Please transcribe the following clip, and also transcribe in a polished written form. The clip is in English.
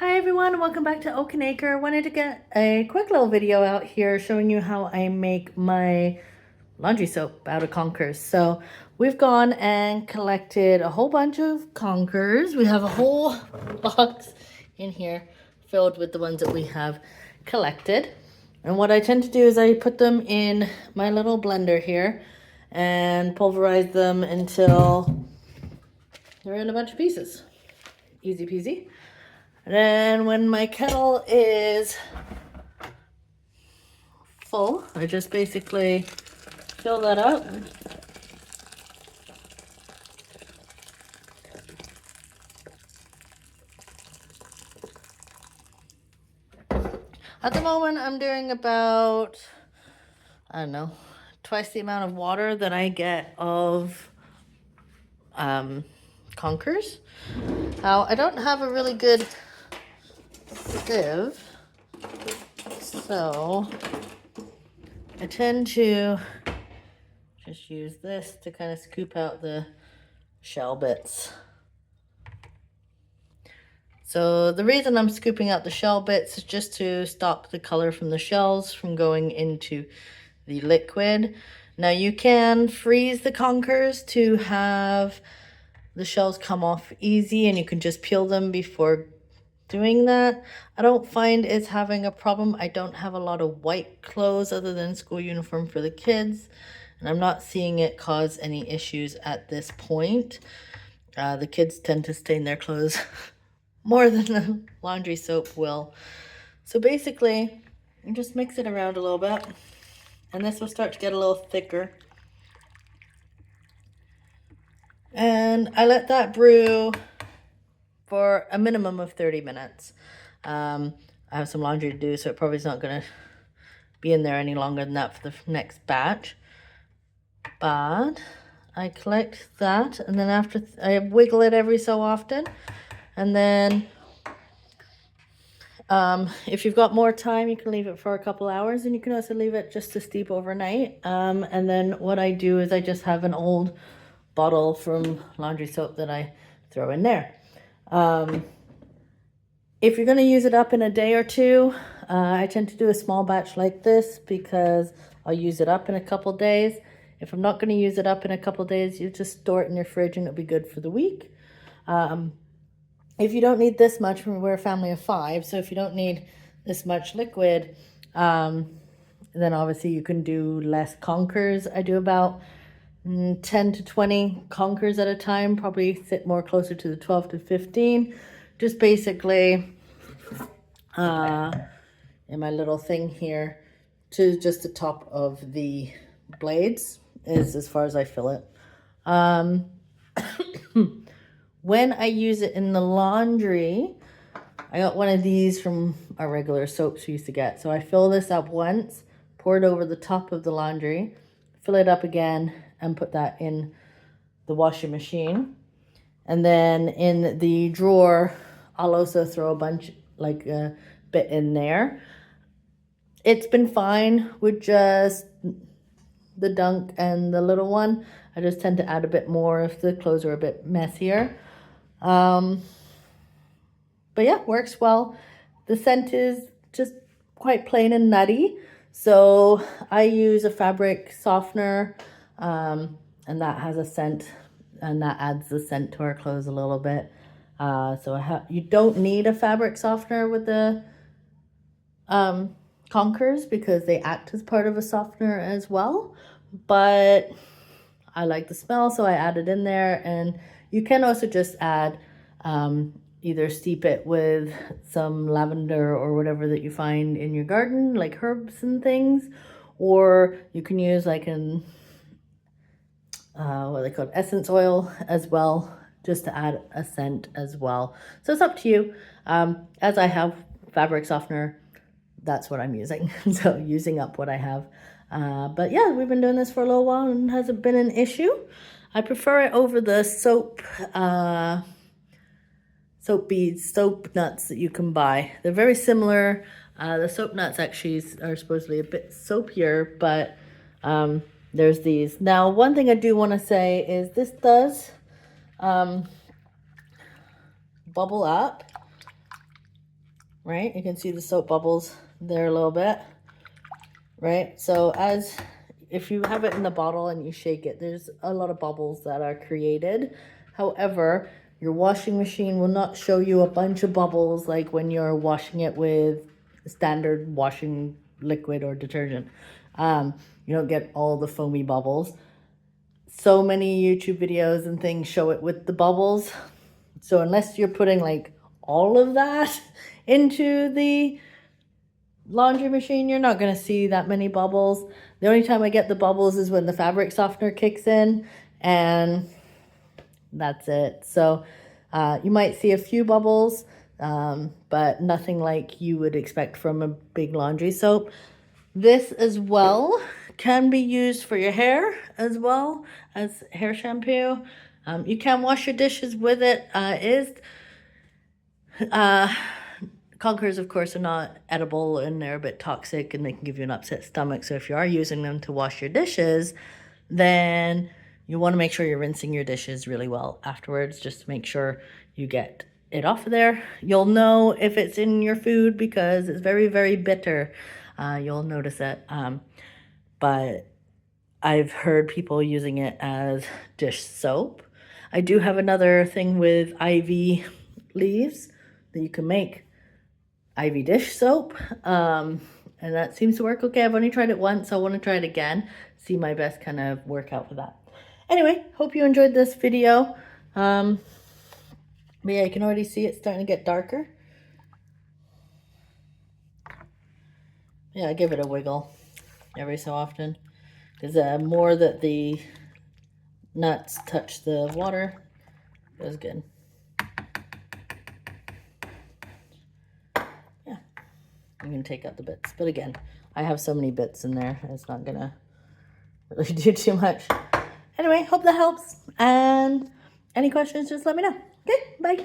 Hi everyone, welcome back to Acre. I wanted to get a quick little video out here showing you how I make my laundry soap out of conkers. So we've gone and collected a whole bunch of conkers. We have a whole box in here filled with the ones that we have collected. And what I tend to do is I put them in my little blender here and pulverize them until they're in a bunch of pieces. Easy peasy. And then when my kettle is full, I just basically fill that up. At the moment, I'm doing about, I don't know, twice the amount of water that I get of conkers. Now, I don't have a really good sieve, so I tend to just use this to kind of scoop out the shell bits. So the reason I'm scooping out the shell bits is just to stop the color from the shells from going into the liquid. Now you can freeze the conkers to have the shells come off easy, and you can just peel them before doing that. I don't find it's having a problem. I don't have a lot of white clothes other than school uniform for the kids, and I'm not seeing it cause any issues at this point. The kids tend to stain their clothes more than the laundry soap will. So basically, you just mix it around a little bit, and this will start to get a little thicker. And I let that brew for a minimum of 30 minutes. I have some laundry to do, so it probably is not going to be in there any longer than that for the next batch. But I collect that, and then after I wiggle it every so often. And then if you've got more time, you can leave it for a couple hours, and you can also leave it just to steep overnight. And then what I do is I just have an old bottle from laundry soap that I throw in there. If you're going to use it up in a day or two, I tend to do a small batch like this because I'll use it up in a couple days. If I'm not going to use it up in a couple days, you just store it in your fridge and it'll be good for the week. If you don't need this much, we're a family of 5, so if you don't need this much liquid, then obviously you can do less conkers. I do about 10 to 20 conkers at a time, probably sit more closer to the 12 to 15. Just basically in my little thing here to just the top of the blades is as far as I fill it. When I use it in the laundry, I got one of these from our regular soaps we used to get. So I fill this up once, pour it over the top of the laundry, fill it up again, and put that in the washing machine. And then in the drawer, I'll also throw a bunch, like a bit in there. It's been fine with just the dunk and the little one. I just tend to add a bit more if the clothes are a bit messier. But yeah, works well. The scent is just quite plain and nutty. So I use a fabric softener, and that has a scent, and that adds the scent to our clothes a little bit. So you don't need a fabric softener with the conkers because they act as part of a softener as well. But I like the smell, so I add it in there. And you can also just add either steep it with some lavender or whatever that you find in your garden, like herbs and things, or you can use like an what they call essence oil as well, just to add a scent as well. So it's up to you. As I have fabric softener, that's what I'm using. So using up what I have. But yeah, we've been doing this for a little while and hasn't been an issue. I prefer it over the soap beads, soap nuts that you can buy. They're very similar. The soap nuts actually are supposedly a bit soapier, but there's these. Now, one thing I do want to say is this does bubble up. right? You can see the soap bubbles there a little bit, right? So if you have it in the bottle and you shake it, there's a lot of bubbles that are created. However, your washing machine will not show you a bunch of bubbles like when you're washing it with standard washing liquid or detergent. You don't get all the foamy bubbles. So many YouTube videos and things show it with the bubbles. So unless you're putting like all of that into the laundry machine, you're not going to see that many bubbles. The only time I get the bubbles is when the fabric softener kicks in, and that's it. So you might see a few bubbles, but nothing like you would expect from a big laundry soap. This as well can be used for your hair as well as hair shampoo. You can wash your dishes with it. Conkers, of course, are not edible and they're a bit toxic and they can give you an upset stomach. So if you are using them to wash your dishes, then you want to make sure you're rinsing your dishes really well afterwards, just to make sure you get it off of there. You'll know if it's in your food because it's very, very bitter. You'll notice it. But I've heard people using it as dish soap. I do have another thing with ivy leaves that you can make ivy dish soap, and that seems to work okay. I've only tried it once, so I want to try it again, see my best kind of workout for that. Anyway, hope you enjoyed this video. But yeah, you can already see it's starting to get darker. Yeah, I give it a wiggle every so often, because the more that the nuts touch the water, it was good. I'm going to take out the bits. But again, I have so many bits in there, it's not going to really do too much. Anyway, hope that helps. And any questions, just let me know. Okay, bye.